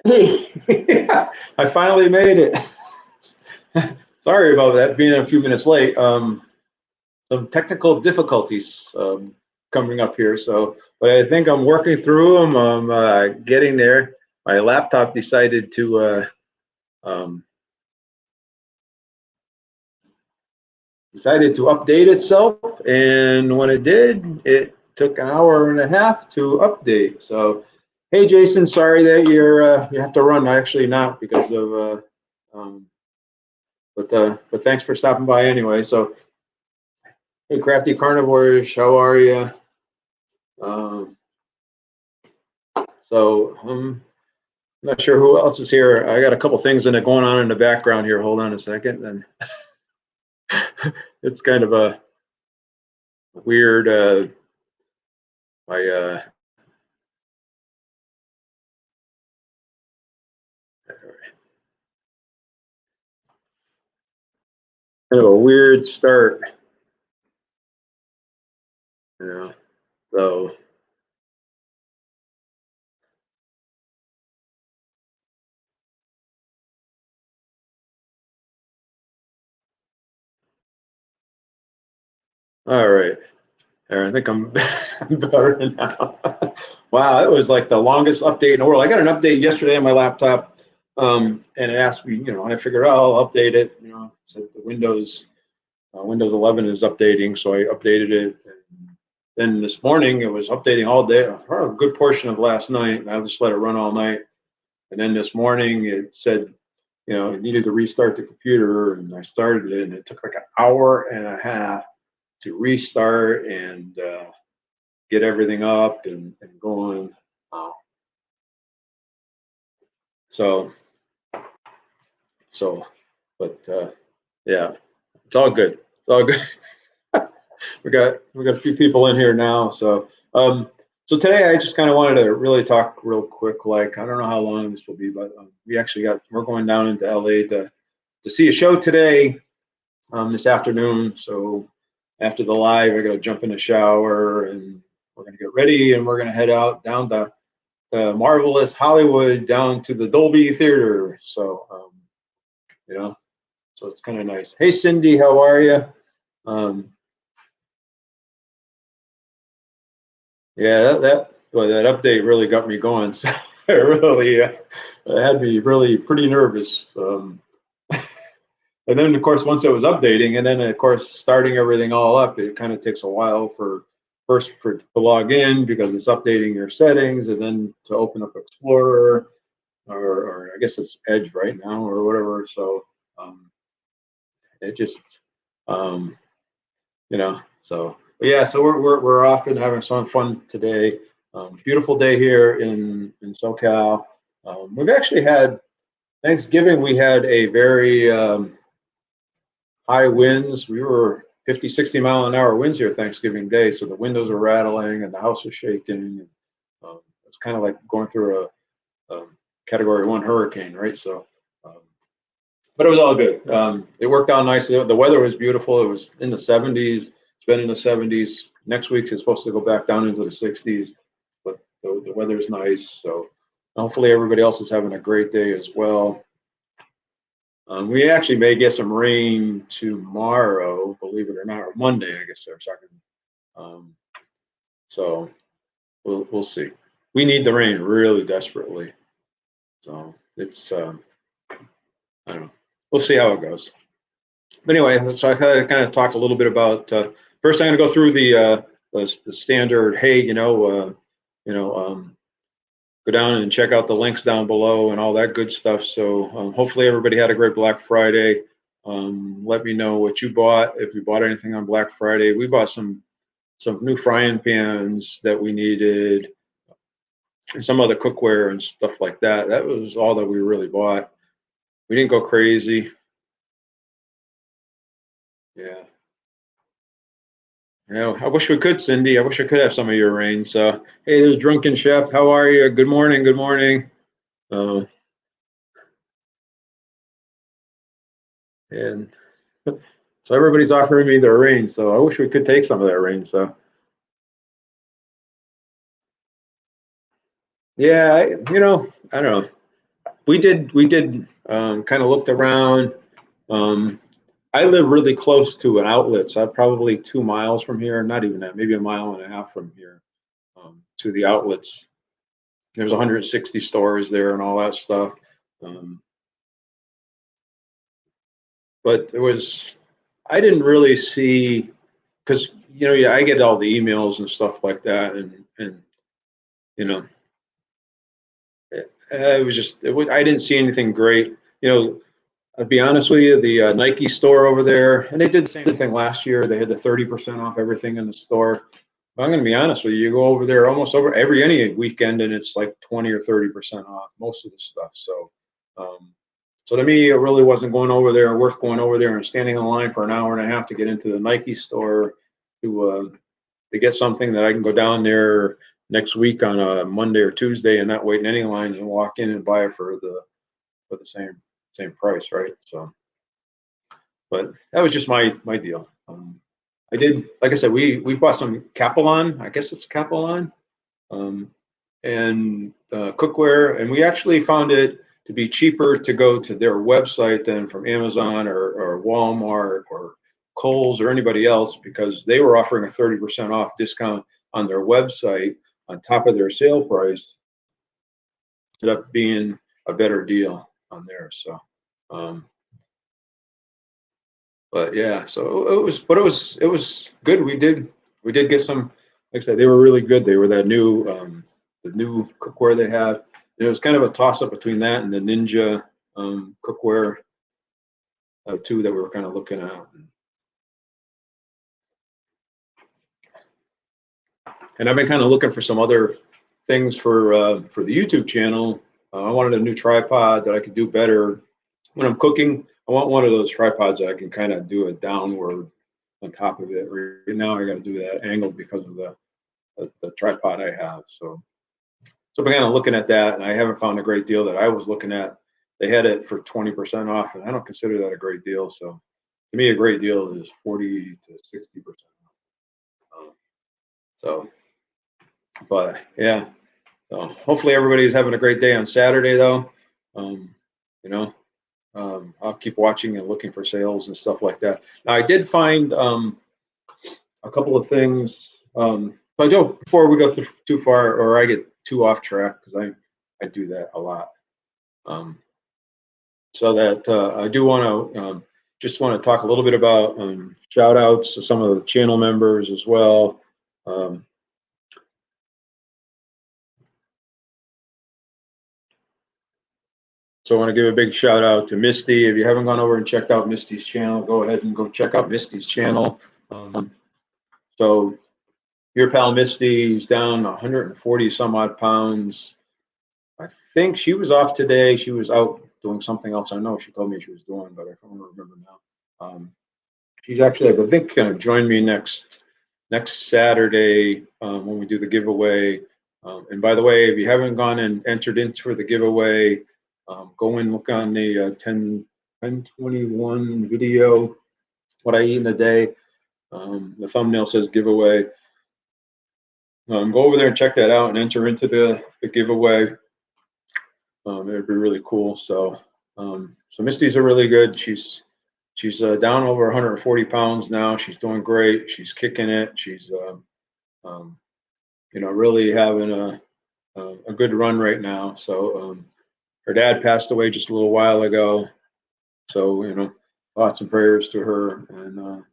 I finally made it. Sorry about that, being a few minutes late. Some technical difficulties coming up here, but I think I'm working through them. I'm getting there. My laptop decided to update itself, and when it did, it took an hour and a half to update. So, hey, Jason, sorry that you have to run. Actually, not because of but thanks for stopping by anyway. So, hey, Crafty Carnivores, how are you? I'm not sure who else is here. I got a couple things going on in the background here. Hold on a second, and it's kind of a weird. Kind of a weird start. Yeah. So. All right. I think I'm better now. Wow, it was like the longest update in the world. I got an update yesterday on my laptop, and it asked me, and I figured, oh, I'll update it. Said the Windows 11 is updating, so I updated it. And then this morning it was updating all day, for a good portion of last night. I just let it run all night, and then this morning it said, it needed to restart the computer, and I started it, and it took like an hour and a half to restart and get everything up and going. But yeah, it's all good. It's all good. we got a few people in here now. So today I just kind of wanted to really talk real quick. Like, I don't know how long this will be, but we're going down into LA to see a show today, this afternoon. So after the live, I got to jump in the shower and we're going to get ready and we're going to head out down to marvelous Hollywood, down to the Dolby Theater. So, so it's kind of nice. Hey, Cindy, how are you? Yeah, that update really got me going. So it really had me really pretty nervous. And then, of course, once it was updating, and then, of course, starting everything all up, it kind of takes a while to log in because it's updating your settings, and then to open up Explorer, or I guess it's Edge right now, or whatever. So it just, so but yeah. So we're off and having some fun today. Beautiful day here in SoCal. We've actually had Thanksgiving. We had a very high winds. We were 50, 60 mile an hour winds here Thanksgiving Day. So the windows are rattling and the house was shaking. And, it's kind of like going through a Category 1 hurricane, right? So, but it was all good. It worked out nicely. The weather was beautiful. It was in the 70s. It's been in the 70s. Next week it's supposed to go back down into the 60s, but the weather's nice. So hopefully everybody else is having a great day as well. We actually may get some rain tomorrow, believe it or not, or Monday, I guess they're talking. So we'll see. We need the rain really desperately. So it's, I don't know. We'll see how it goes. But anyway, so I kind of talked a little bit about, first I'm going to go through the standard, hey, go down and check out the links down below and all that good stuff. So hopefully everybody had a great Black Friday. Let me know what you bought, if you bought anything on Black Friday. We bought some new frying pans that we needed, and some other cookware and stuff like that. That was all that we really bought. We didn't go crazy. Yeah. I wish we could, Cindy. I wish I could have some of your rain. So, hey, there's Drunken Chef. How are you? Good morning. Good morning. And so everybody's offering me their rain. So I wish we could take some of that rain. So, yeah, I don't know. we did kind of looked around. I live really close to an outlet, so I'm probably 2 miles from here, not even that, maybe 1.5 miles from here, to the outlets. There's 160 stores there and all that stuff. But I didn't really see, because yeah, I get all the emails and stuff like that, and it was just I didn't see anything great. I'll be honest with you, the Nike store over there, and they did the same thing last year. They had the 30% off everything in the store. But I'm going to be honest with you, you go over there almost over any weekend, and it's like 20 or 30% off most of the stuff. So to me, it really wasn't worth going over there and standing in line for 1.5 hours to get into the Nike store to get something that I can go down there next week on a Monday or Tuesday and not wait in any lines and walk in and buy it for the same price, right? So, but that was just my deal. I did, like I said, we bought some Capelon, I guess it's Capelon, and cookware, and we actually found it to be cheaper to go to their website than from Amazon or Walmart or Kohl's or anybody else, because they were offering a 30% off discount on their website on top of their sale price. Ended up being a better deal on there. So, but yeah, so it was good. We did get some, like I said, they were really good. They were that new the new cookware they had. It was kind of a toss up between that and the Ninja cookware, two that we were kind of looking at. And I've been kind of looking for some other things for the YouTube channel. I wanted a new tripod that I could do better when I'm cooking. I want one of those tripods that I can kind of do a downward on top of it. Right now I got to do that angled because of the tripod I have. So I'm kind of looking at that, and I haven't found a great deal that I was looking at. They had it for 20% off, and I don't consider that a great deal. So to me, a great deal is 40 to 60% off. So, but yeah. So hopefully everybody's having a great day on Saturday, though. I'll keep watching and looking for sales and stuff like that. Now, I did find a couple of things. But before we go too far, or I get too off track, because I do that a lot. So that I do want to just want to talk a little bit about shout outs to some of the channel members as well. So I want to give a big shout out to Misty. If you haven't gone over and checked out Misty's channel, go ahead and go check out Misty's channel. So your pal Misty's down 140 some odd pounds. I think she was off today. She was out doing something else. I know she told me she was doing, but I don't remember now. She's actually, I think, going to join me next Saturday when we do the giveaway. And by the way, if you haven't gone and entered in for the giveaway, go and look on the 1021 video, what I eat in a day. The thumbnail says giveaway. Go over there and check that out and enter into the giveaway. It'd be really cool. So Misty's are really good. She's down over 140 pounds now. She's doing great. She's kicking it. She's really having a good run right now. So her dad passed away just a little while ago. So thoughts and prayers to her, and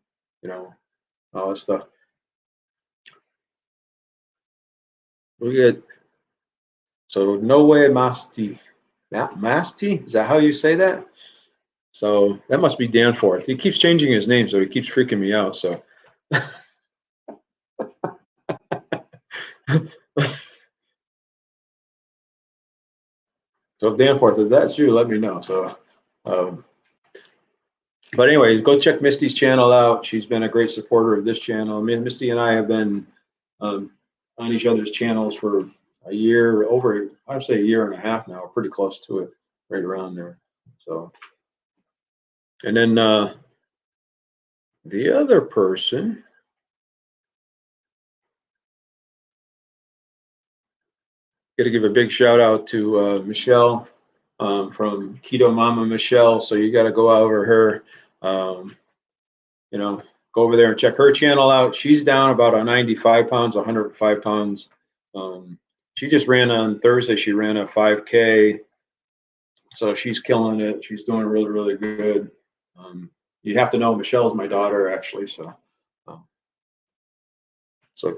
all that stuff. We get so no way Masty. Masty? Is that how you say that? So that must be Danforth. He keeps changing his name, so he keeps freaking me out. So so if Danforth, if that's you, let me know. So but anyways, go check Misty's channel out. She's been a great supporter of this channel. I mean, Misty and I have been on each other's channels for a year, I'd say 1.5 years now. We're pretty close to it, right around there. So, and then the other person, got to give a big shout out to Michelle. from Keto Mama Michelle. So you got to go over her, you know, go over there and check her channel out. She's down about 95 pounds, 105 pounds. She just ran on Thursday. She ran a 5K. So she's killing it. She's doing really, really good. You have to know Michelle's my daughter, actually. So, so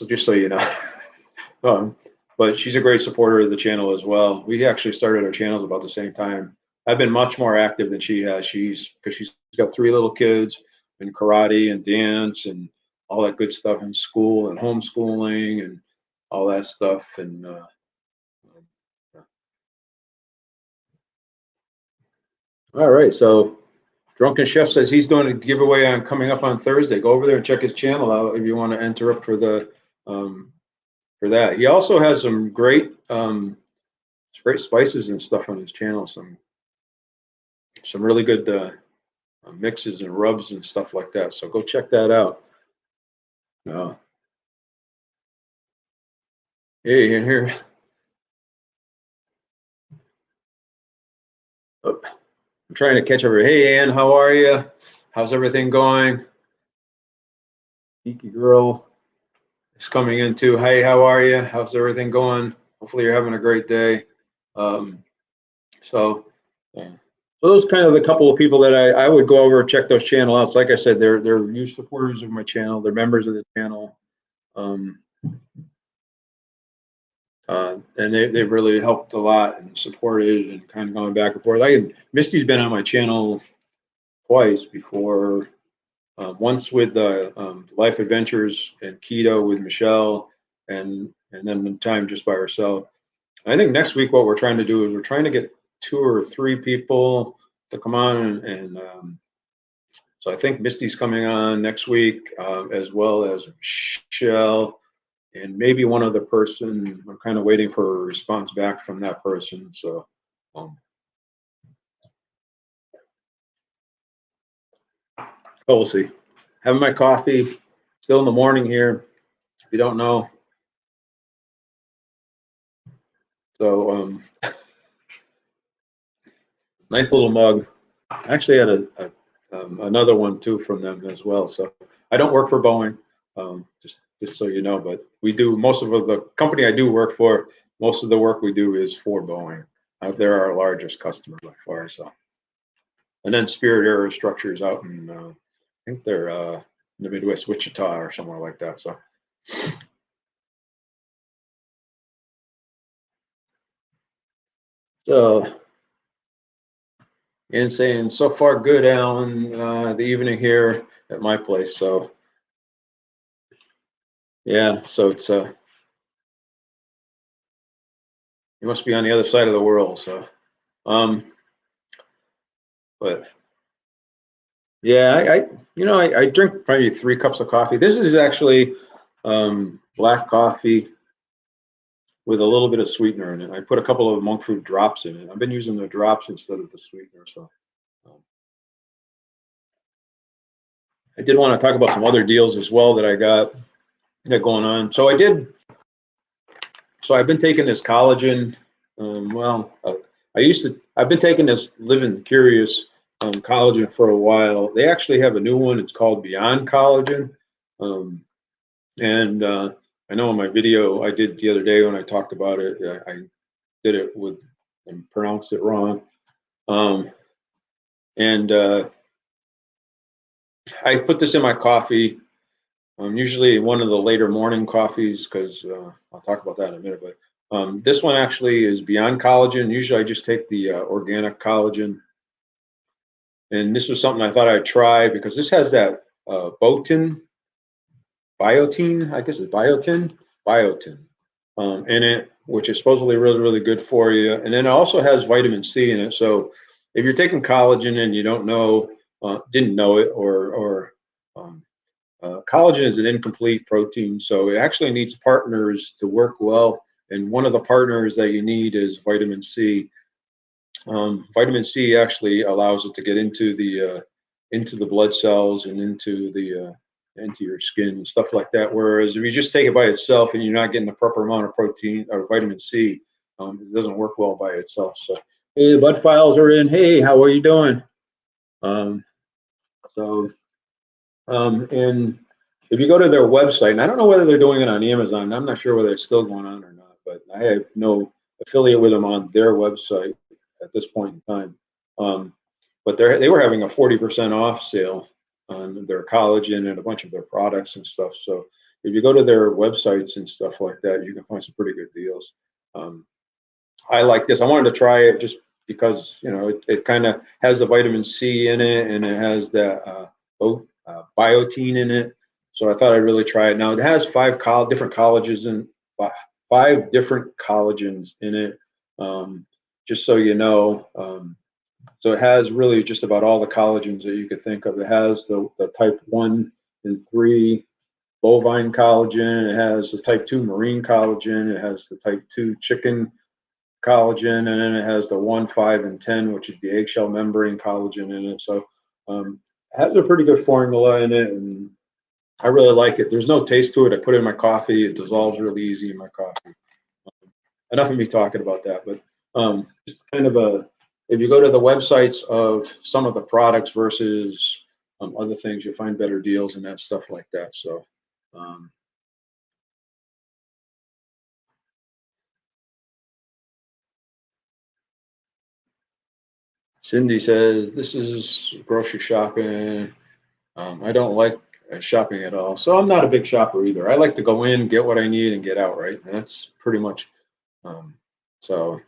just so you know. But she's a great supporter of the channel as well. We actually started our channels about the same time. I've been much more active than she has. Because she's got 3 little kids and karate and dance and all that good stuff in school and homeschooling and all that stuff. And all right, so Drunken Chef says he's doing a giveaway on coming up on Thursday. Go over there and check his channel out if you want to enter up for the for that. He also has some great spices and stuff on his channel. Some really good mixes and rubs and stuff like that. So go check that out. Hey, in here. Oh, I'm trying to catch over. Hey, Ann, how are you? How's everything going? Geeky girl is coming in too. Hey, how are you? How's everything going? Hopefully you're having a great day. So those kind of the couple of people that I would go over and check those channel outs. Like I said, they're huge supporters of my channel. They're members of the channel. And they've really helped a lot and supported and kind of going back and forth. Misty's been on my channel twice before. Once with Life Adventures and Keto with Michelle, and then one time just by herself. I think next week what we're trying to do is we're trying to get 2 or 3 people to come on, and so I think Misty's coming on next week, as well as Michelle, and maybe one other person. I'm kind of waiting for a response back from that person. So we'll see. Having my coffee, still in the morning here, if you don't know. So nice little mug. I actually had another one too from them as well. So I don't work for Boeing, just so you know, but we do most of the company I do work for. Most of the work we do is for Boeing. They're our largest customer by far. So, and then Spirit Aerostructures out in I think they're in the Midwest, Wichita or somewhere like that. So and saying so far good, Alan. The evening here at my place. So yeah, so it's you must be on the other side of the world. So but yeah, I drink probably 3 cups of coffee. This is actually black coffee with a little bit of sweetener in it. I put a couple of monk fruit drops in it. I've been using the drops instead of the sweetener. So I did want to talk about some other deals as well that I got going on. So I've been taking this collagen. I've been taking this Living Curious collagen for a while. They actually have a new one. It's called Beyond Collagen. And I know in my video I did the other day when I talked about it, I did it with and pronounced it wrong. And I put this in my coffee. Usually one of the later morning coffees, because I'll talk about that in a minute. But this one actually is Beyond Collagen. Usually I just take the organic collagen. And this was something I thought I'd try because this has that biotin, I guess it's biotin in it, which is supposedly really, really good for you. And then it also has vitamin C in it. So if you're taking collagen and you don't know, didn't know it, or collagen is an incomplete protein, so it actually needs partners to work well. And one of the partners that you need is vitamin C. Vitamin C actually allows it to get into the blood cells and into your skin and stuff like that. Whereas if you just take it by itself and you're not getting the proper amount of protein or vitamin C, It doesn't work well by itself. So, hey, the bud files are in. Hey, how are you doing? And if you go to their website, and I don't know whether they're doing it on Amazon. I'm not sure whether it's still going on or not, but I have no affiliate with them on their website at this point in time. But they were having a 40% off sale on their collagen and a bunch of their products and stuff. So if you go to their websites and stuff like that, you can find some pretty good deals. I like this. I wanted to try it just because, you know, it kind of has the vitamin C in it, and it has that biotin in it. So I thought I'd really try it. Now it has five different collagens and 5 different collagens in it. Just so you know. So it has really just about all the collagens that you could think of. It has the type 1 and 3 bovine collagen. It has the type 2 marine collagen. It has the type 2 chicken collagen, and then it has the 1, 5, and 10, which is the eggshell membrane collagen in it. So it has a pretty good formula in it, and I really like it. There's no taste to it. I put it in my coffee. It dissolves really easy in my coffee. Enough of me talking about that, but just kind of if you go to the websites of some of the products versus other things, you'll find better deals and that stuff like that. So Cindy says, this is grocery shopping. I don't like shopping at all. So I'm not a big shopper either. I like to go in, get what I need, and get out, right? And that's pretty much, so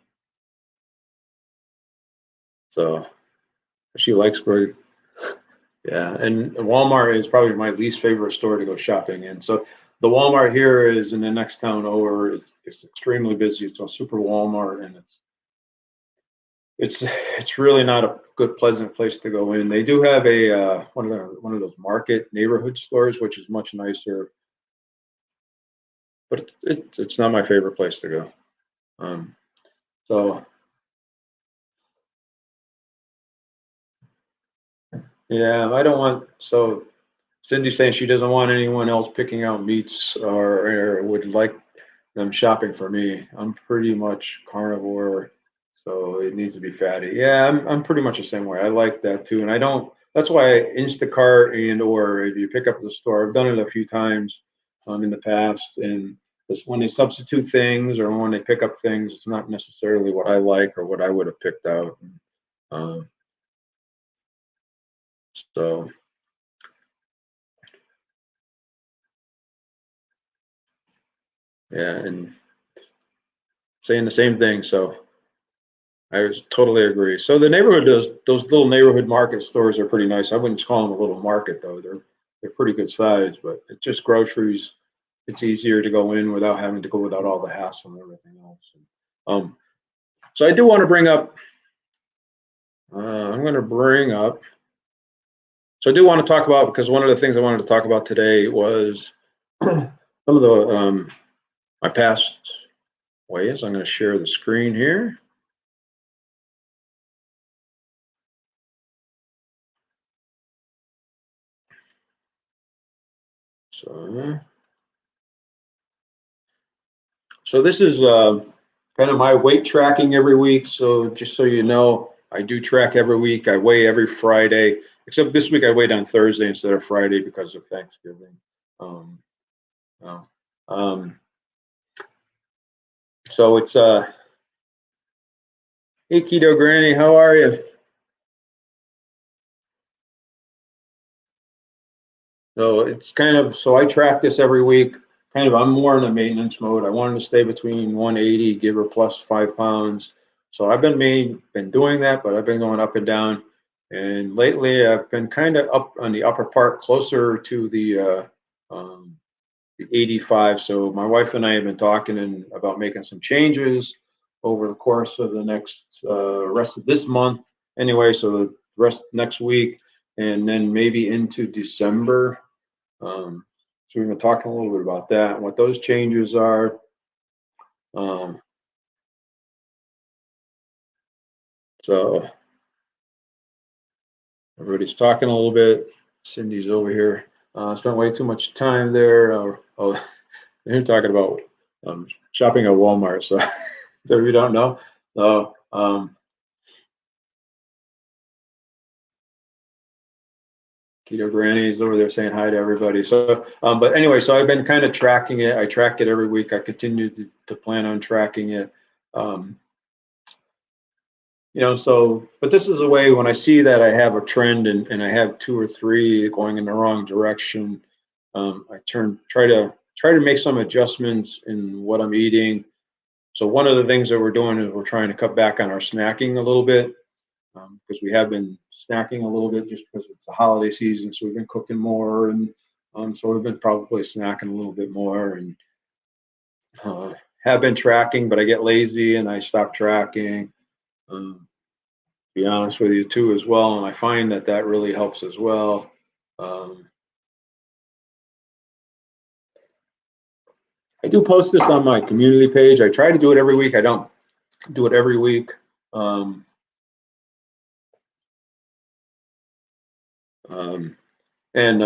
she likes Greg. Yeah, and Walmart is probably my least favorite store to go shopping in. So the Walmart here is in the next town over. It's extremely busy. It's a super Walmart, and it's really not a good, pleasant place to go in. They do have a one of those market neighborhood stores, which is much nicer, but it's not my favorite place to go. So yeah, I don't want. So Cindy's saying she doesn't want anyone else picking out meats or would like them shopping for me. I'm pretty much carnivore, so it needs to be fatty. Yeah, I'm pretty much the same way. I like that too, and I don't. That's why Instacart or if you pick up at the store, I've done it a few times in the past, and this when they substitute things or when they pick up things, it's not necessarily what I like or what I would have picked out. Um, so yeah, and saying the same thing. So I totally agree. So the neighborhood, those little neighborhood market stores are pretty nice. I wouldn't call them a little market though. They're pretty good size, but it's just groceries. It's easier to go in without having to go without all the hassle and everything else. So I do want to bring up. I'm going to bring up. So I do want to talk about, because one of the things I wanted to talk about today was some of the my past ways. I'm going to share the screen here. So this is kind of my weight tracking every week. So just so you know, I do track every week. I weigh every Friday, except this week I weighed on Thursday instead of Friday because of Thanksgiving. So it's hey Keto Granny, how are you? So it's kind of, so I track this every week. Kind of, I'm more in a maintenance mode. I wanted to stay between 180, give or plus 5 pounds. So I've been doing that, but I've been going up and down. And lately, I've been kind of up on the upper part, closer to the 85. So my wife and I have been talking about making some changes over the course of the rest of this month. Anyway, so the rest next week, and then maybe into December. So we've been talking a little bit about that and what those changes are. So everybody's talking a little bit. Cindy's over here. Spent way too much time there. They're talking about shopping at Walmart. So So if you don't know, so Keto Granny's over there saying hi to everybody. So, but anyway, so I've been kind of tracking it. I track it every week. I continue to plan on tracking it. Um, so, but this is a way when I see that I have a trend and I have two or three going in the wrong direction, I try to make some adjustments in what I'm eating. So one of the things that we're doing is we're trying to cut back on our snacking a little bit, because we have been snacking a little bit just because it's the holiday season. So we've been cooking more, and so we've been probably snacking a little bit more, and have been tracking, but I get lazy and I stop tracking. To be honest with you too as well, and I find that really helps as well. I do post this on my community page. I try to do it every week. I don't do it every week. Um, um, and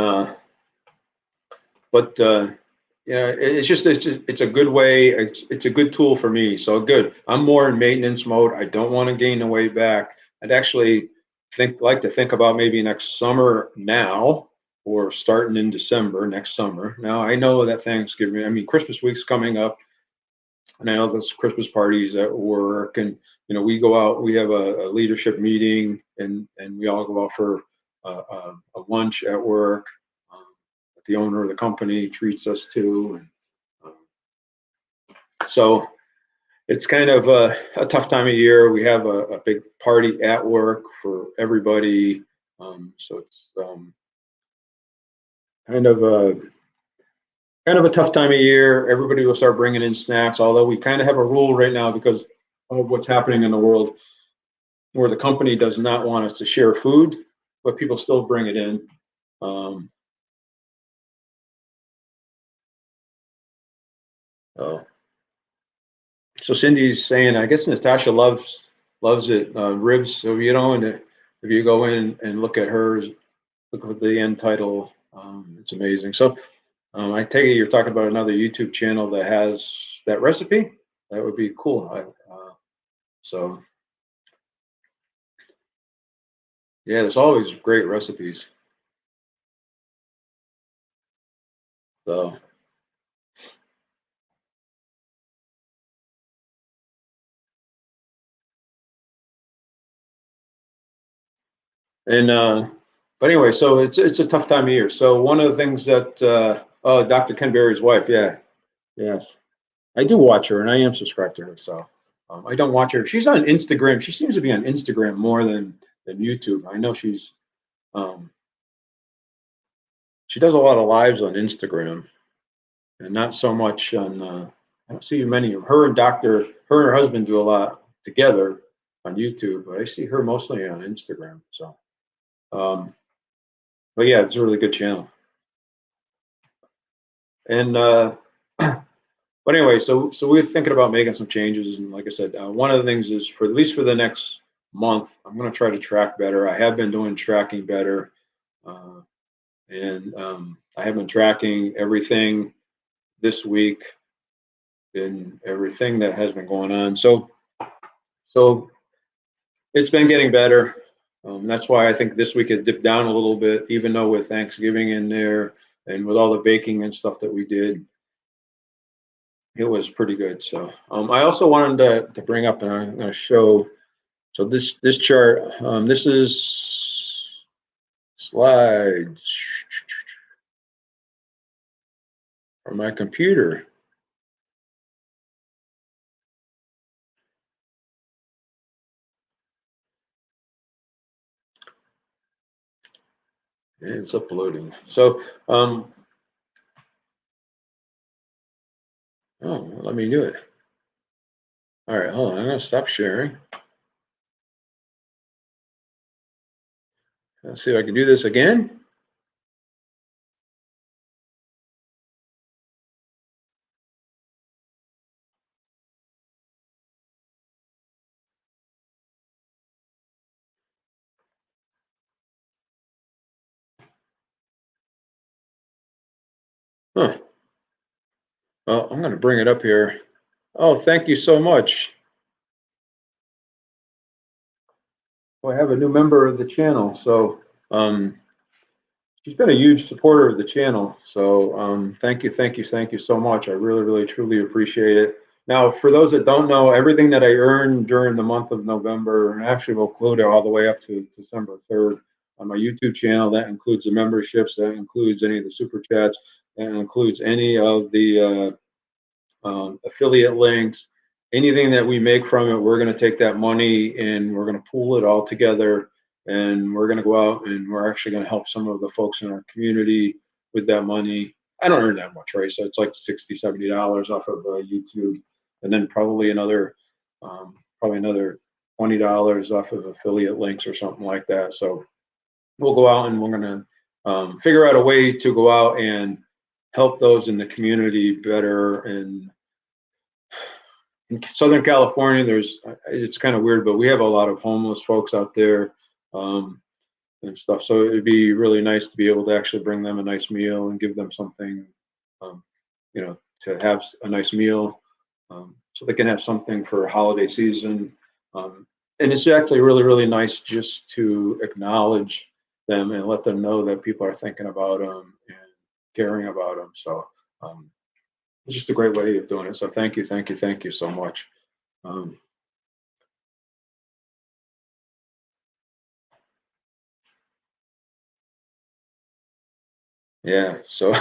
but yeah, it's a good way. It's a good tool for me. So good. I'm more in maintenance mode. I don't want to gain the weight back. I'd actually like to think about maybe next summer now, or starting in December next summer. Now I know that Thanksgiving, I mean Christmas week's coming up, and I know there's Christmas parties at work, and we go out. We have a leadership meeting, and we all go out for a lunch at work. Um, that the owner of the company treats us to, and so it's kind of a tough time of year. We have a big party at work for everybody, so it's kind of a tough time of year. Everybody will start bringing in snacks, although we kind of have a rule right now because of what's happening in the world, where the company does not want us to share food, but people still bring it in. Um, oh. So Cindy's saying, I guess Natasha loves it, ribs. So and if you go in and look at hers, look at the end title. It's amazing. So I take it you're talking about another YouTube channel that has that recipe. That would be cool. So yeah, there's always great recipes. So and but anyway, so it's a tough time of year. So one of the things that oh, Dr. Ken Berry's wife, yeah, yes, I do watch her, and I am subscribed to her. So I don't watch her. She's on Instagram. She seems to be on Instagram more than YouTube. I know um, she does a lot of lives on Instagram, and not so much on. I don't see many of her her and her husband do a lot together on YouTube, but I see her mostly on Instagram. So, but yeah, it's a really good channel. And but anyway, so we're thinking about making some changes, and like I said, one of the things is for at least for the next month, I'm going to try to track better. I have been doing tracking better, uh, and I have been tracking everything this week and everything that has been going on. So it's been getting better. That's why I think this week it dipped down a little bit, even though with Thanksgiving in there and with all the baking and stuff that we did, it was pretty good. So I also wanted to bring up, and I'm going to show. So this chart, this is slides from my computer. And it's uploading. So oh, let me do it. All right, hold on. I'm going to stop sharing. Let's see if I can do this again. Huh. Well, I'm going to bring it up here. Oh, thank you so much. I have a new member of the channel. So she's been a huge supporter of the channel. So thank you, thank you, thank you so much. I really, really, truly appreciate it. Now, for those that don't know, everything that I earned during the month of November, and actually will include it all the way up to December 3rd on my YouTube channel, that includes the memberships, that includes any of the super chats, that includes any of the affiliate links, anything that we make from it, we're going to take that money and we're going to pool it all together, and we're going to go out and we're actually going to help some of the folks in our community with that money. I don't earn that much, right? So it's like $60, $70 off of YouTube, and then probably another $20 off of affiliate links or something like that. So we'll go out and we're going to figure out a way to go out and help those in the community better. And in Southern California, it's kind of weird, but we have a lot of homeless folks out there and stuff. So it'd be really nice to be able to actually bring them a nice meal and give them something, to have a nice meal, so they can have something for holiday season. And it's actually really, really nice just to acknowledge them and let them know that people are thinking about them and caring about them. So it's just a great way of doing it. So thank you, thank you, thank you so much. Yeah, so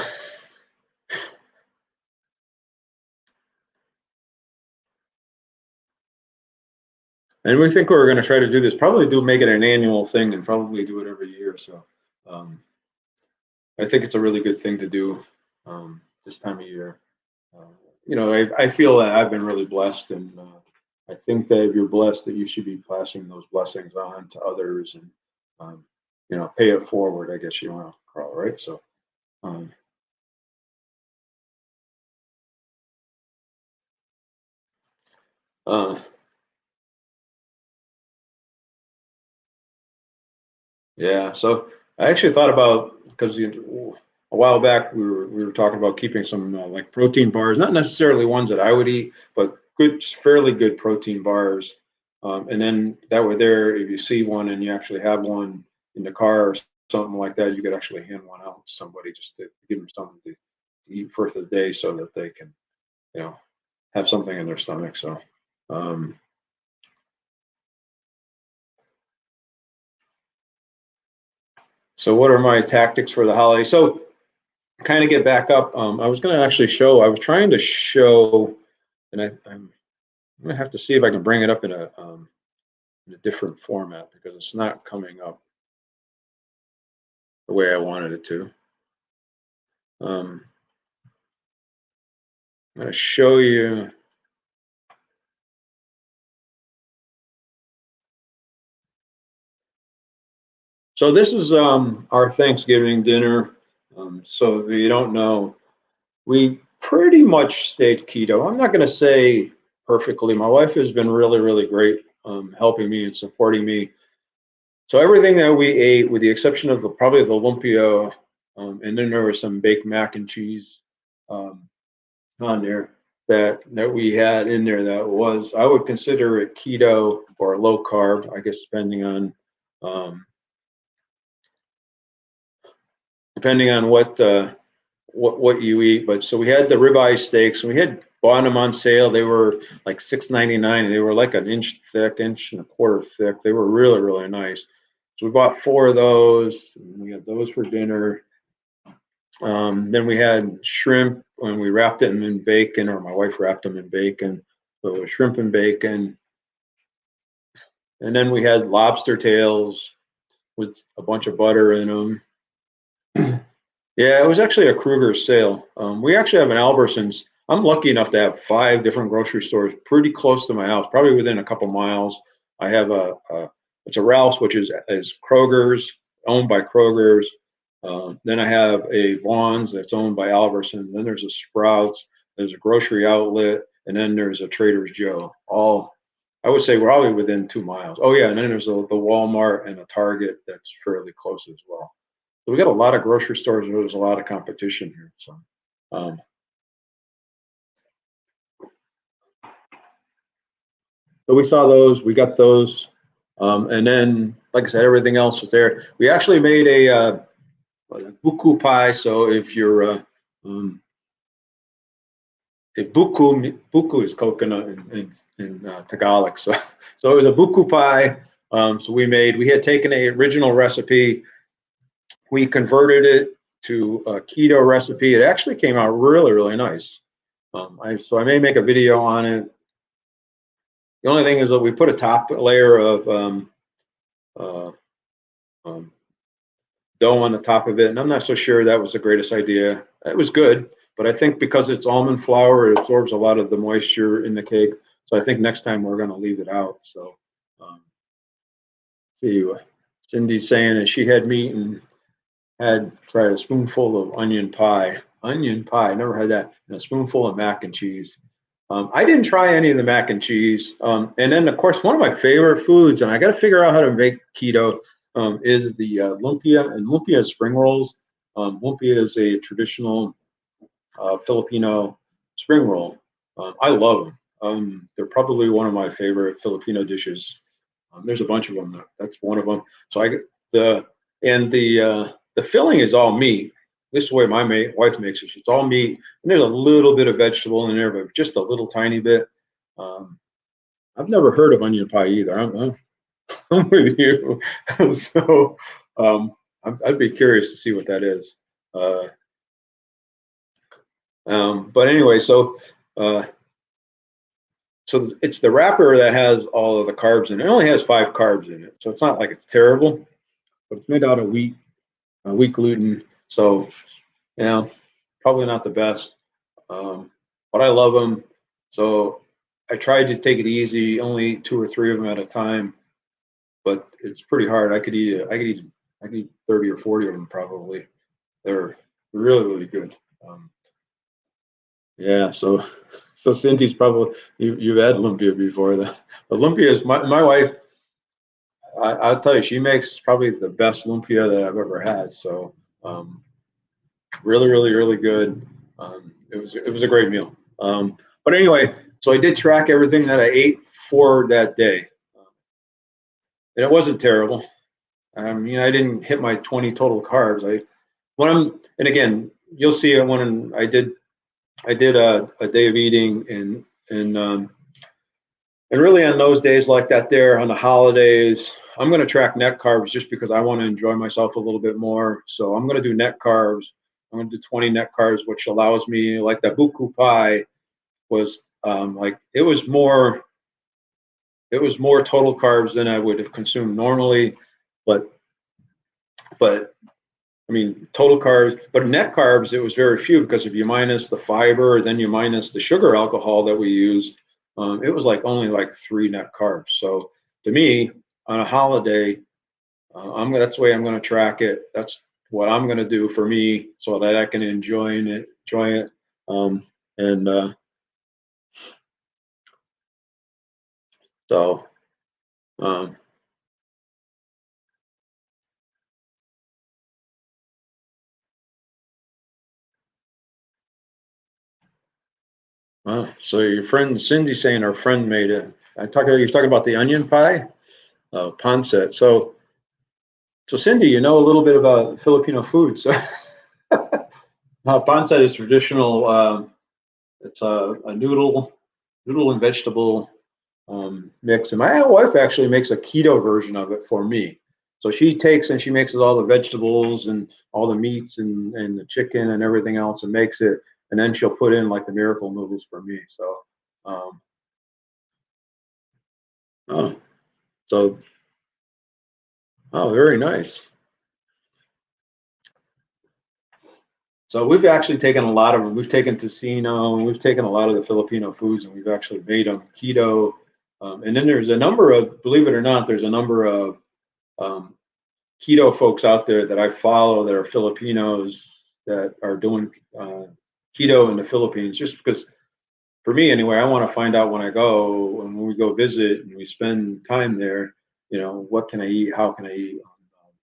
and we think we're going to try to do this, probably make it an annual thing and probably do it every year. So I think it's a really good thing to do this time of year. I feel that I've been really blessed, and I think that if you're blessed, that you should be passing those blessings on to others, and pay it forward, I guess you want to call it, right? So uh, yeah, so I actually thought about, because a while back we were talking about keeping some like protein bars, not necessarily ones that I would eat, but good, fairly good protein bars. And then that way there, if you see one and you actually have one in the car or something like that, you could actually hand one out to somebody just to give them something to eat for the day, so that they can, have something in their stomach. So. Um, so what are my tactics for the holiday? So kind of get back up. I was going to actually show. I was trying to show, and I'm going to have to see if I can bring it up in a different format, because it's not coming up the way I wanted it to. I'm going to show you. So this is our Thanksgiving dinner. So if you don't know, we pretty much stayed keto. I'm not going to say perfectly. My wife has been really, really great, helping me and supporting me. So everything that we ate, with the exception of probably the lumpia, and then there was some baked mac and cheese on there that we had in there, that was, I would consider it keto or low carb, I guess, um, depending on what you eat. But so we had the ribeye steaks, and we had bought them on sale. They were like $6.99, and they were like an inch thick, inch and a quarter thick. They were really, really nice. So we bought 4 of those, and we had those for dinner. Then we had shrimp, and we wrapped them in bacon, or my wife wrapped them in bacon. So it was shrimp and bacon. And then we had lobster tails with a bunch of butter in them. Yeah, it was actually a Kruger sale. We actually have an Albertsons. I'm lucky enough to have 5 different grocery stores pretty close to my house, probably within a couple miles. I have it's a Ralph's, which is Kroger's, owned by Kroger's. Then I have a Vaughn's that's owned by Albertsons. Then there's a Sprouts. There's a grocery outlet, and then there's a Trader Joe. All, I would say, we're probably within 2 miles. Oh yeah, and then there's the Walmart and a Target that's fairly close as well. So we got a lot of grocery stores, and there's a lot of competition here. So we saw those. We got those. And then, like I said, everything else was there. We actually made a buku pie. So if you're buku is coconut in Tagalog. So it was a buku pie. So we had taken a original recipe, we converted it to a keto recipe. It actually came out really, really nice. So I may make a video on it. The only thing is that we put a top layer of uh, dough on the top of it, and I'm not so sure that was the greatest idea. It was good, but I think because it's almond flour, it absorbs a lot of the moisture in the cake. So I think next time we're going to leave it out. So see what Cindy's saying is she had meat and had tried a spoonful of onion pie. Onion pie, never had that. And a spoonful of mac and cheese. I didn't try any of the mac and cheese. And then, of course, one of my favorite foods, and I got to figure out how to make keto, is the lumpia. And lumpia is spring rolls. Lumpia is a traditional Filipino spring roll. I love them. They're probably one of my favorite Filipino dishes. There's a bunch of them. That's one of them. So I get the filling is all meat. This is the way my wife makes it. It's all meat, and there's a little bit of vegetable in there, but just a little tiny bit. I've never heard of onion pie either. I'm with you. So I'd be curious to see what that is. But anyway, so it's the wrapper that has all of the carbs in it. It only has 5 carbs in it, so it's not like it's terrible, but it's made out of wheat gluten. So, probably not the best, but I love them. So I tried to take it easy, only 2 or 3 of them at a time, but it's pretty hard. I could eat 30 or 40 of them probably. They're really, really good. Yeah. So Cindy's probably you've had lumpia before. The lumpia is my wife. I'll tell you, she makes probably the best lumpia that I've ever had. So really, really, really good. It was a great meal. But anyway, so I did track everything that I ate for that day, and it wasn't terrible. I didn't hit my 20 total carbs. And again, you'll see it when I did a day of eating, and really on those days like that there on the holidays, I'm going to track net carbs just because I want to enjoy myself a little bit more. So I'm going to do net carbs. I'm going to do 20 net carbs, which allows me, like that buku pie was it was more total carbs than I would have consumed normally, but I mean total carbs, but net carbs it was very few, because if you minus the fiber, then you minus the sugar alcohol that we used, it was only 3 net carbs. So to me, on a holiday, that's the way I'm going to track it. That's what I'm going to do for me, so that I can enjoy it. And so so your friend Cindy's saying her friend made it. You're talking about the onion pie, pancit. So Cindy, you know a little bit about Filipino food. So pancit is traditional. It's a noodle and vegetable mix. And my wife actually makes a keto version of it for me. So she takes and she mixes all the vegetables and all the meats and the chicken and everything else and makes it. And then she'll put in the miracle noodles for me. So, oh, so, oh, very nice. So we've actually taken a lot of them. We've taken tocino, we've taken a lot of the Filipino foods, and we've actually made them keto. And then there's a number of, believe it or not, there's a number of keto folks out there that I follow that are Filipinos that are doing keto in the Philippines, just because for me anyway, I want to find out when I go and when we go visit and we spend time there, what can I eat, how can I eat,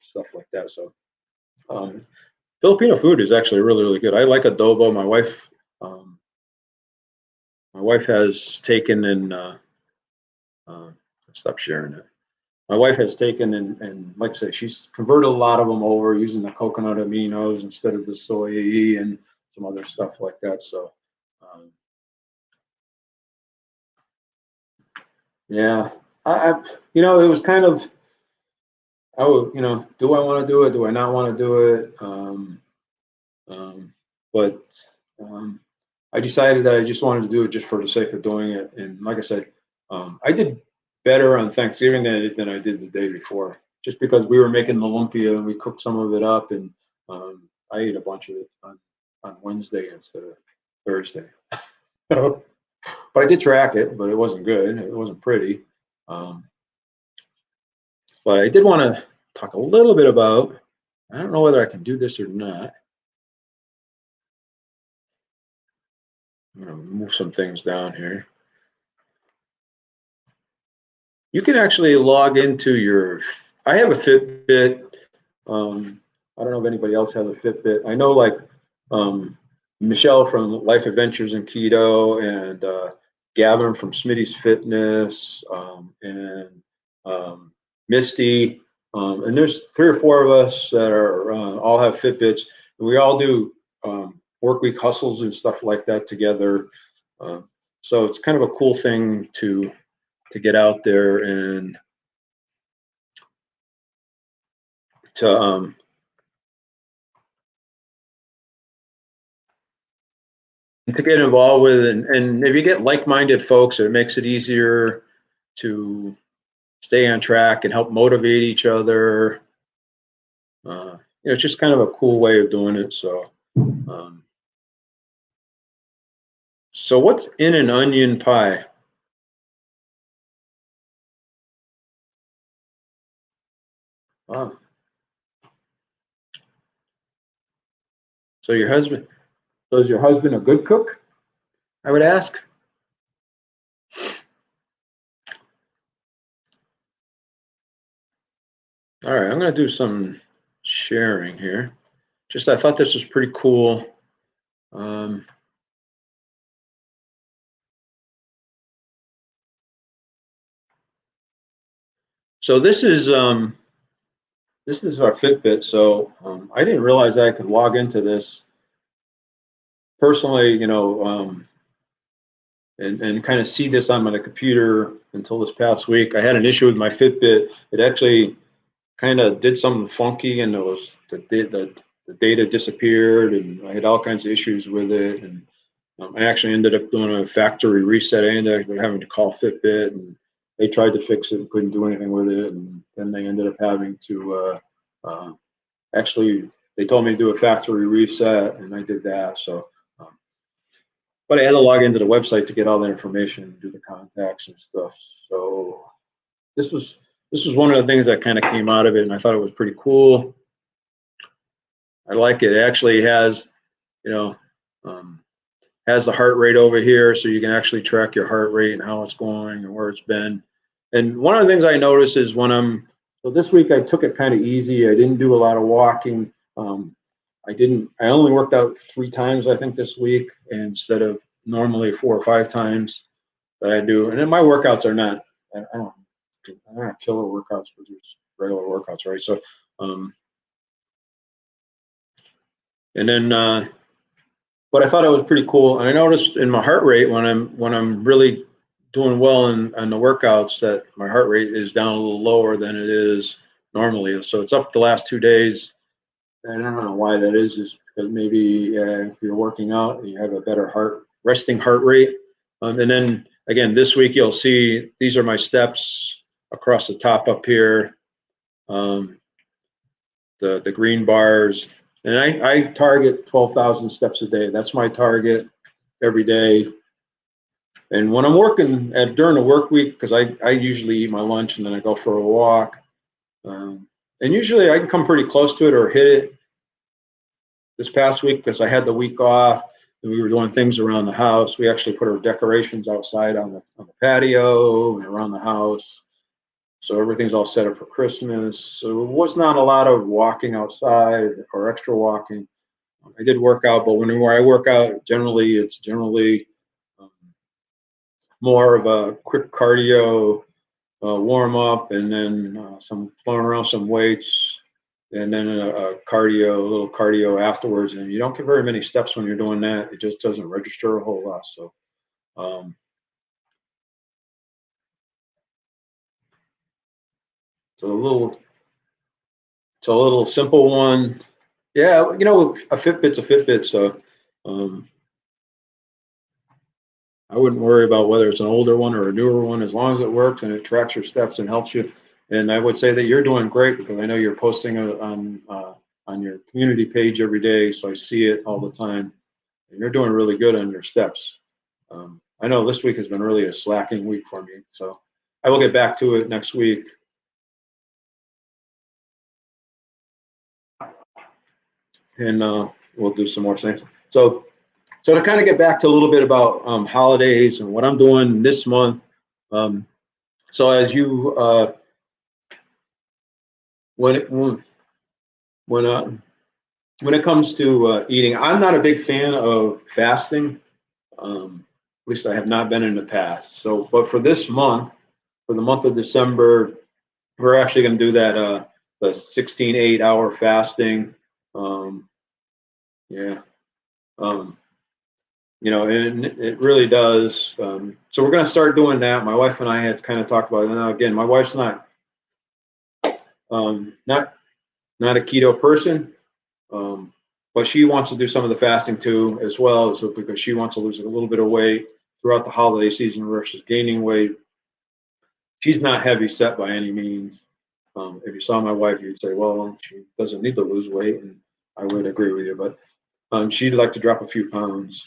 stuff like that. So Filipino food is actually really, really good. I like adobo. My wife has taken and stop sharing it. my wife has taken and like I said, she's converted a lot of them over using the coconut aminos instead of the soy and some other stuff like that. So, yeah, it was kind of, do I want to do it? Do I not want to do it? But I decided that I just wanted to do it just for the sake of doing it. And like I said, I did better on Thanksgiving than I did the day before, just because we were making the lumpia and we cooked some of it up, and I ate a bunch of it on Wednesday instead of Thursday. But I did track it, but it wasn't good. It wasn't pretty. But I did want to talk a little bit about, I don't know whether I can do this or not. I'm going to move some things down here. You can actually log into your, I have a Fitbit. I don't know if anybody else has a Fitbit. I know like Michelle from Life Adventures in Keto and Gavin from Smitty's Fitness and Misty. And there's 3 or 4 of us that are all have Fitbits. And we all do work week hustles and stuff like that together. So it's kind of a cool thing to get out there and to get involved with. And if you get like-minded folks, it makes it easier to stay on track and help motivate each other. It's just kind of a cool way of doing it. So, so what's in an onion pie? Wow. So your husband, is your husband a good cook? I would ask. All right, I'm going to do some sharing here. Just I thought this was pretty cool. So this is our Fitbit. So I didn't realize I could log into this personally, and kind of see this on my computer until this past week. I had an issue with my Fitbit. It actually kind of did something funky, and it was the data disappeared, and I had all kinds of issues with it. And I actually ended up doing a factory reset. I ended up having to call Fitbit, and they tried to fix it and couldn't do anything with it. And then they ended up having to actually, they told me to do a factory reset, and I did that. So, but I had to log into the website to get all that information and do the contacts and stuff. So this was one of the things that kind of came out of it, and I thought it was pretty cool. I like it. It actually has, has the heart rate over here, so you can actually track your heart rate and how it's going and where it's been. And one of the things I notice is so this week I took it kind of easy. I didn't do a lot of walking. I only worked out 3 times, I think, this week, instead of normally 4 or 5 times that I do. And then my workouts are not, they're not killer workouts, but just regular workouts, right? So, and then, but I thought it was pretty cool. And I noticed in my heart rate when I'm really doing well on the workouts that my heart rate is down a little lower than it is normally. So it's up the last 2 days. And I don't know why that is. Just because maybe if you're working out, you have a better resting heart rate. And then again, this week you'll see these are my steps across the top up here. The green bars, and I target 12,000 steps a day. That's my target every day. And when I'm working during the work week, because I usually eat my lunch and then I go for a walk, and usually I can come pretty close to it or hit it. This past week, because I had the week off and we were doing things around the house, we actually put our decorations outside on the patio and around the house. So everything's all set up for Christmas. So it was not a lot of walking outside or extra walking. I did work out, but whenever I work out, it's generally more of a quick cardio warm up, and then some throwing around some weights, and then a little cardio afterwards. And you don't get very many steps when you're doing that. It just doesn't register a whole lot. So it's a little simple one. Yeah, you know, a Fitbit's a Fitbit, so I wouldn't worry about whether it's an older one or a newer one, as long as it works and it tracks your steps and helps you. And I would say that you're doing great, because I know you're posting on your community page every day, so I see it all the time. And you're doing really good on your steps. I know this week has been really a slacking week for me, so I will get back to it next week. And we'll do some more things. So to kind of get back to a little bit about holidays and what I'm doing this month. So as you when it comes to eating, I'm not a big fan of fasting. At least I have not been in the past. So, but for this month, for the month of December, we're actually going to do that the 16 8-hour fasting. Yeah. You know, and it really does. So we're going to start doing that. My wife and I had kind of talked about it. Now, again, my wife's not a keto person, but she wants to do some of the fasting too, as well, so because she wants to lose a little bit of weight throughout the holiday season versus gaining weight. She's not heavy set by any means. If you saw my wife, you'd say, well, she doesn't need to lose weight, and I would agree with you, but she'd like to drop a few pounds.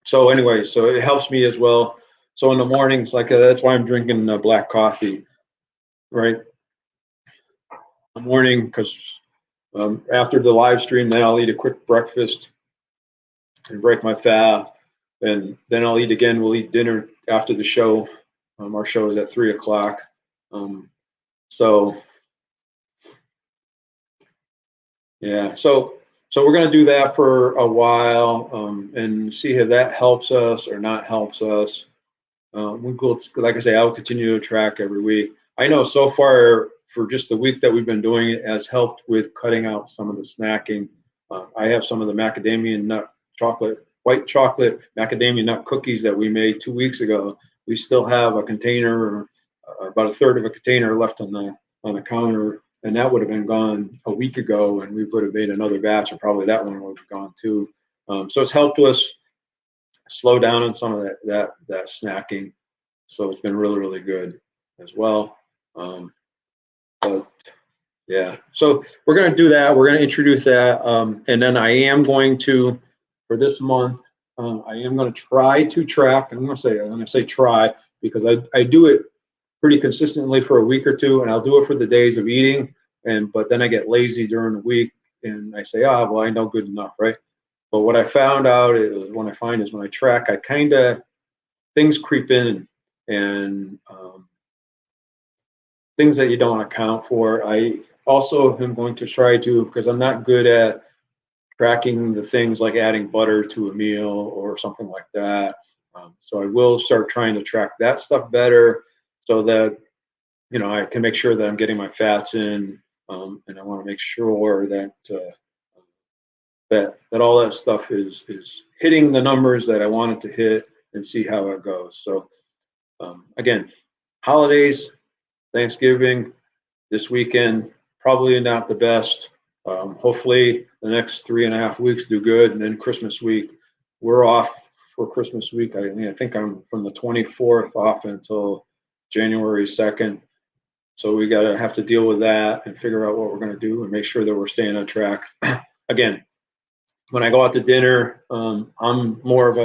So anyway, so it helps me as well. So in the mornings, like that's why I'm drinking black coffee, right? In the morning, because after the live stream, then I'll eat a quick breakfast and break my fast, and then I'll eat again. We'll eat dinner after the show. Our show is at 3 o'clock. So yeah, so we're going to do that for a while and see if that helps us or not helps us. We'll go, like I say, I'll continue to track every week. I know so far for just the week that we've been doing it has helped with cutting out some of the snacking. I have some of the macadamia nut white chocolate macadamia nut cookies that we made 2 weeks ago. We still have a container, about a third of a container left on the counter, and that would have been gone a week ago, and we would have made another batch, and probably that one would have gone too. So it's helped us slow down on some of that snacking. So it's been really, really good as well. But yeah, so we're going to do that. We're going to introduce that. And then I am going to, for this month, I am going to try to track. I'm going to say try, because I do it pretty consistently for a week or two, and I'll do it for the days of eating. But then I get lazy during the week, and I say, well, I know good enough, right? But what I found out is when I track, I kind of, things creep in, and things that you don't account for. I also am going to try to, because I'm not good at tracking the things like adding butter to a meal or something like that. So I will start trying to track that stuff better, so that I can make sure that I'm getting my fats in, and I want to make sure that that all that stuff is hitting the numbers that I want it to hit, and see how it goes. So again, holidays, Thanksgiving, this weekend, probably not the best. Hopefully the next 3.5 weeks do good, and then Christmas week, we're off for Christmas week. I think I'm from the 24th off until January 2nd. So we got to have to deal with that and figure out what we're going to do and make sure that we're staying on track. Again, when I go out to dinner, I'm more of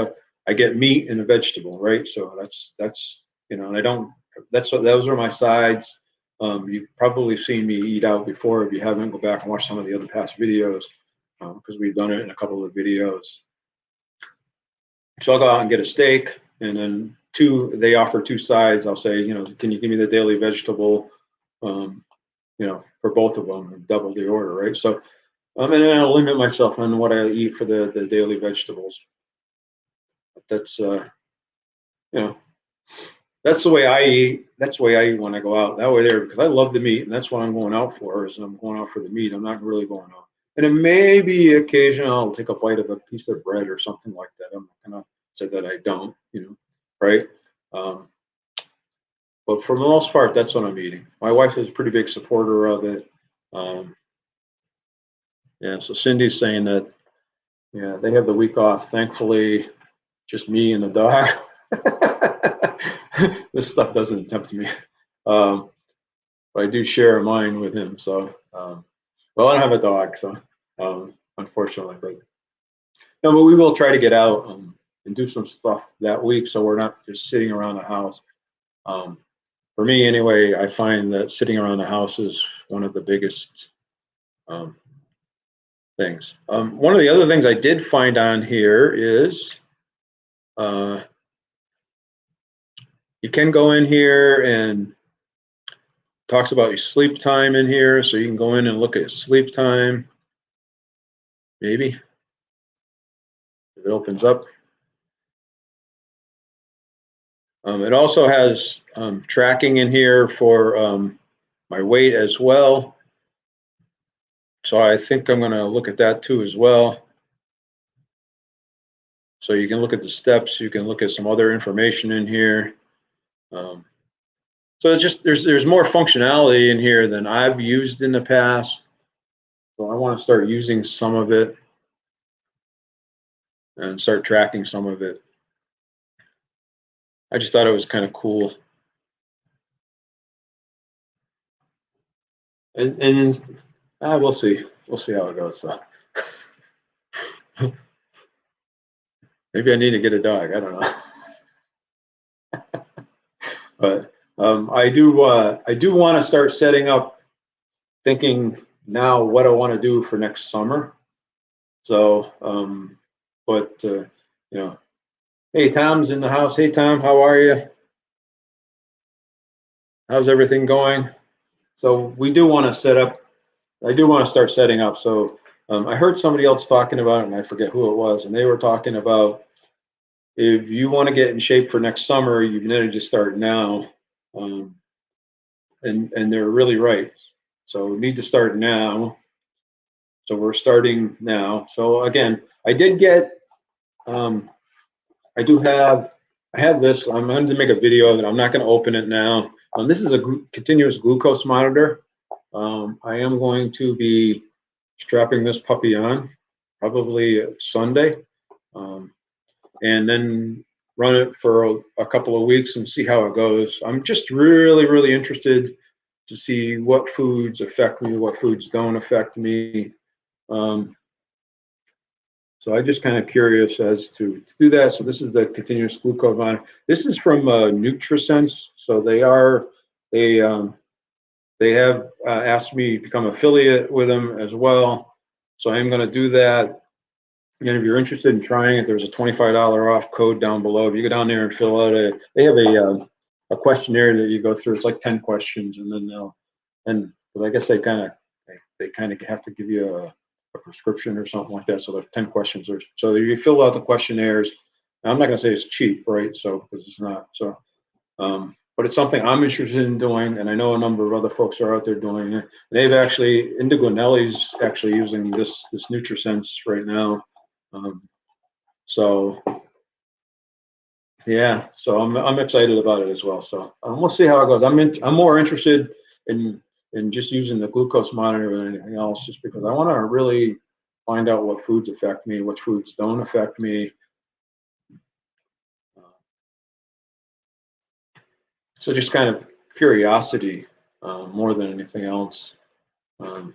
I get meat and a vegetable, right? So that's and I don't, those are my sides. You've probably seen me eat out before. If you haven't, go back and watch some of the other past videos, because we've done it in a couple of videos. So I'll go out and get a steak, and then they offer 2 sides. I'll say, can you give me the daily vegetable, for both of them, and double the order, right? So, and then I'll limit myself on what I eat for the daily vegetables. That's, that's the way I eat. That's the way I eat when I go out. That way there, because I love the meat, and that's what I'm going out for. Is I'm going out for the meat. I'm not really going out. And it may be occasional. I'll take a bite of a piece of bread or something like that. I'm not gonna say that I don't, right? But for the most part, that's what I'm eating. My wife is a pretty big supporter of it. Yeah, so Cindy's saying that, yeah, they have the week off. Thankfully, just me and the dog. This stuff doesn't tempt me. But I do share a mind with him. So, well, I don't have a dog, so unfortunately, but no, but we will try to get out and do some stuff that week, so we're not just sitting around the house. For me, anyway, I find that sitting around the house is one of the biggest things. One of the other things I did find on here is you can go in here and talks about your sleep time in here, so you can go in and look at sleep time. Maybe if it opens up. It also has tracking in here for my weight as well. So I think I'm going to look at that too as well. So you can look at the steps. You can look at some other information in here. So it's just there's more functionality in here than I've used in the past. So I want to start using some of it and start tracking some of it. I just thought it was kind of cool. And we'll see. We'll see how it goes. So maybe I need to get a dog. I don't know. But I do want to start setting up, thinking now what I want to do for next summer. So, but hey, Tom's in the house. Hey, Tom, how are you? How's everything going? So we do want to set up. I do want to start setting up. So I heard somebody else talking about it, and I forget who it was, and they were talking about if you want to get in shape for next summer, you need to start now. And they're really right. So we need to start now. So we're starting now. So again, I did get, I have this. I'm going to make a video of it. I'm not going to open it now. This is a continuous glucose monitor. I am going to be strapping this puppy on probably Sunday, and then run it for a couple of weeks and see how it goes. I'm just really, really interested to see what foods affect me, what foods don't affect me. So I'm just kind of curious as to do that. So this is the continuous glucose monitor. This is from NutriSense. So they have asked me to become affiliate with them as well. So I'm going to do that. And if you're interested in trying it, there's a $25 off code down below. If you go down there and fill out they have a questionnaire that you go through. It's like 10 questions, and then I guess they kind of have to give you a prescription or something like that. So there's 10 questions. So you fill out the questionnaires. Now, I'm not going to say it's cheap, right? So because it's not. So, but it's something I'm interested in doing, and I know a number of other folks are out there doing it. They've actually, Indigo Nelly's actually using this NutriSense right now. So yeah, so I'm excited about it as well. So we'll see how it goes. I'm more interested in just using the glucose monitor than anything else, just because I want to really find out what foods affect me, what foods don't affect me. So just kind of curiosity more than anything else. And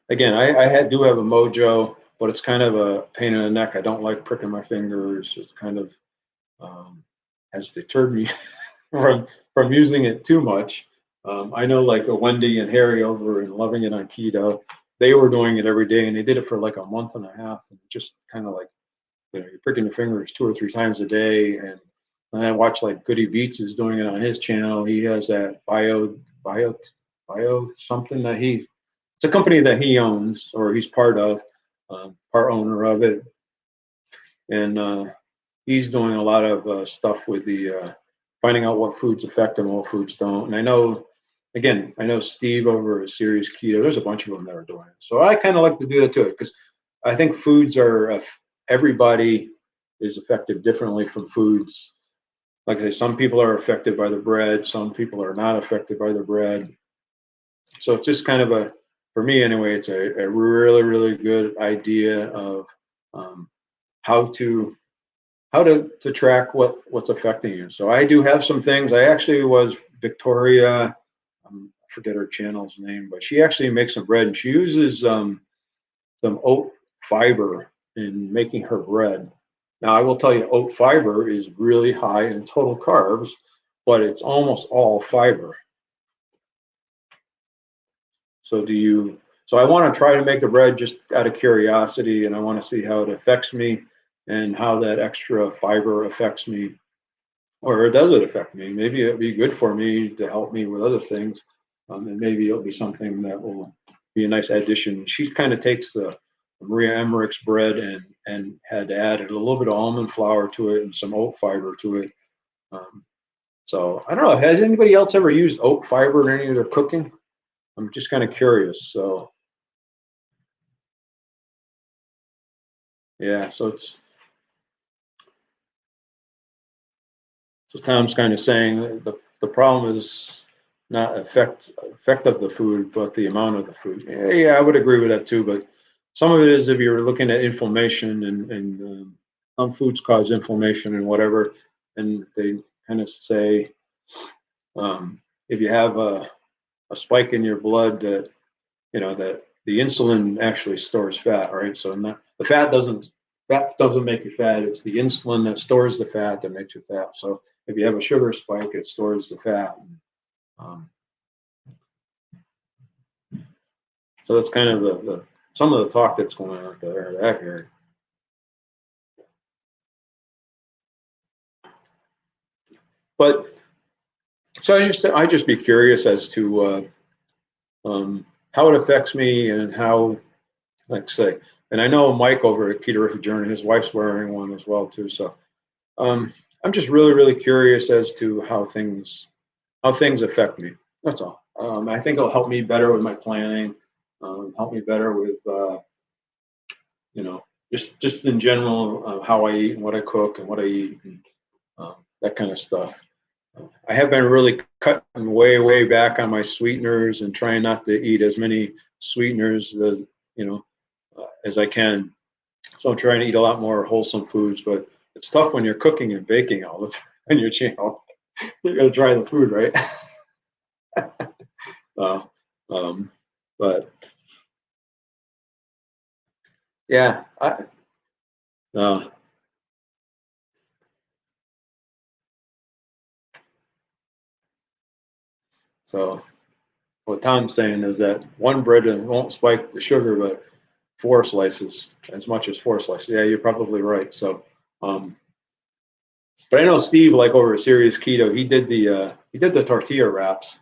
again, I do have a Mojo, but it's kind of a pain in the neck. I don't like pricking my fingers. It's kind of has deterred me from using it too much. I know like Wendy and Harry over in Loving It on Keto, they were doing it every day, and they did it for like a month and a half, and just kind of like, you're pricking your fingers 2 or 3 times a day. And I watch like Goody Beats is doing it on his channel. He has that bio something that it's a company that he owns, or he's part of, part owner of it. And he's doing a lot of stuff with the finding out what foods affect them, what foods don't. And I know, again, I know Steve over at Serious Keto. There's a bunch of them that are doing it. So I kind of like to do that too, because I think foods are, everybody is affected differently from foods. Like I say, some people are affected by the bread, some people are not affected by the bread. So it's just kind of a, for me anyway, it's a really, really good idea of how to track what's affecting you. So I do have some things. I actually was Victoria, I forget her channel's name, but she actually makes some bread, and she uses some oat fiber in making her bread. Now I will tell you, oat fiber is really high in total carbs, but it's almost all fiber. So so I want to try to make the bread just out of curiosity, and I want to see how it affects me and how that extra fiber affects me, or does it affect me? Maybe it'd be good for me to help me with other things, and maybe it'll be something that will be a nice addition. She kind of takes the Maria Emmerich's bread and had added a little bit of almond flour to it and some oat fiber to it. So I don't know, has anybody else ever used oat fiber in any of their cooking? I'm just kind of curious. So yeah, so Tom's kind of saying that the problem is not effect of the food, but the amount of the food. Yeah, I would agree with that too. But some of it is, if you're looking at inflammation, and some foods cause inflammation and whatever, and they kind of say if you have a spike in your blood, that that the insulin actually stores fat, right? So the fat doesn't make you fat. It's the insulin that stores the fat that makes you fat. So if you have a sugar spike, it stores the fat. So that's kind of the some of the talk that's going on there that I've heard. But so I just be curious as to how it affects me, and how, like I say, and I know Mike over at Keto Journey, his wife's wearing one as well too. So I'm just really, really curious as to how things affect me. That's all. I think it'll help me better with my planning, help me better with just in general, how I eat and what I cook and what I eat, and that kind of stuff. I have been really cutting way back on my sweeteners and trying not to eat as many sweeteners as I can. So I'm trying to eat a lot more wholesome foods, but it's tough when you're cooking and baking all the time on your channel. You're gonna try the food, right? But yeah, so what Tom's saying is that one bread won't spike the sugar, but 4 slices, as much as 4 slices. Yeah, you're probably right. So, but I know Steve, like over at Serious Keto, he did the tortilla wraps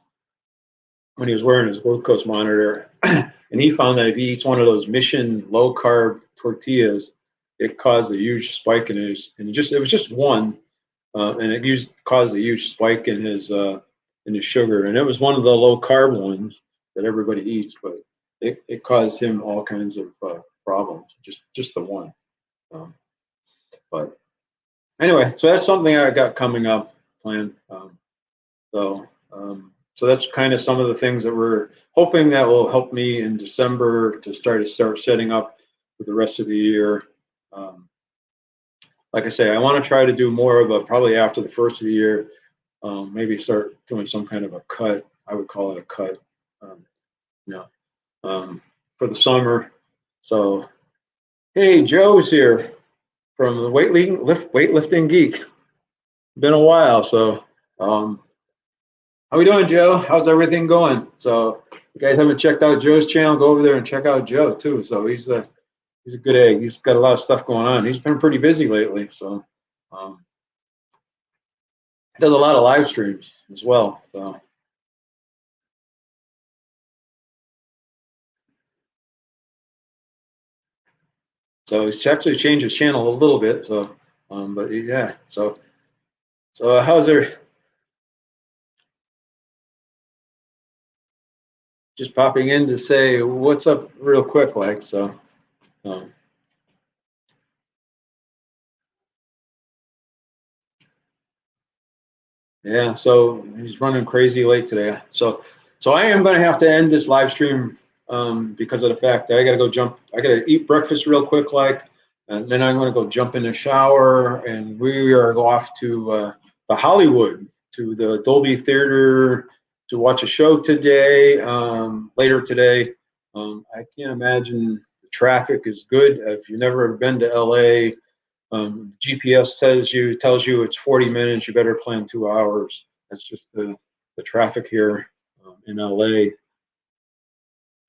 when he was wearing his glucose monitor, and he found that if he eats one of those Mission low carb tortillas, it caused a huge spike in his, and it was just one, and it caused a huge spike in his sugar, and it was one of the low carb ones that everybody eats, but it caused him all kinds of problems, just the one. But anyway, so that's something I got coming up planned. So that's kind of some of the things that we're hoping that will help me in December to start setting up for the rest of the year. Like I say, I want to try to do more of a, probably after the first of the year, maybe start doing some kind of a cut. I would call it a cut, for the summer. So, hey, Joe's here from the weightlifting geek. Been a while, so how we doing, Joe? How's everything going? So, if you guys haven't checked out Joe's channel, go over there and check out Joe too. So he's a good egg. He's got a lot of stuff going on. He's been pretty busy lately, so he does a lot of live streams as well. So he's actually changed his channel a little bit. So, but yeah. So how's there? just popping in to say what's up real quick, like so. Yeah, so he's running crazy late today. So I am going to have to end this live stream because of the fact that I got to go jump. I got to eat breakfast real quick, like, and then I'm going to go jump in the shower, and we are go off to the Hollywood, to the Dolby Theater to watch a show today. Later today, I can't imagine the traffic is good. If you've never been to LA. GPS tells you it's 40 minutes. You better plan 2 hours. That's just the traffic here in LA.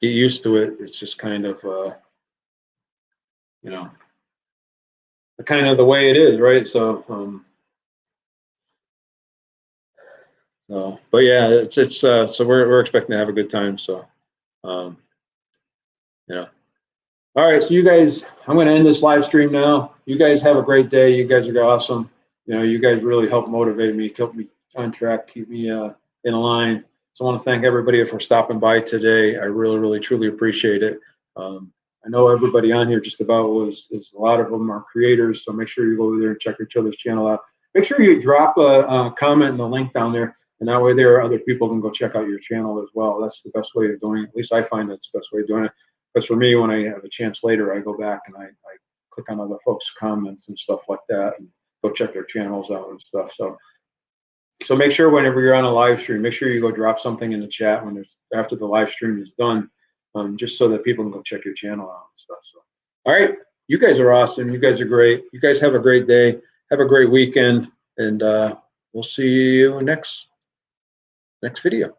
Get used to it. It's just kind of you know, kind of the way it is, right? So but yeah, it's so we're expecting to have a good time. So you know. All right, so you guys, I'm going to end this live stream now. You guys have a great day. You guys are awesome. You know, you guys really help motivate me, keep me on track, keep me in line. So I want to thank everybody for stopping by today. I really, really, truly appreciate it. I know everybody on here just about is a lot of them are creators, so make sure you go over there and check each other's channel out. Make sure you drop a comment and the link down there, and that way there other people can go check out your channel as well. That's the best way of doing it. At least I find that's the best way of doing it. Because for me, when I have a chance later, I go back and I click on other folks' comments and stuff like that, and go check their channels out and stuff. So make sure whenever you're on a live stream, make sure you go drop something in the chat when there's after the live stream is done, just so that people can go check your channel out and stuff. So, all right, you guys are awesome. You guys are great. You guys have a great day. Have a great weekend, and we'll see you next video.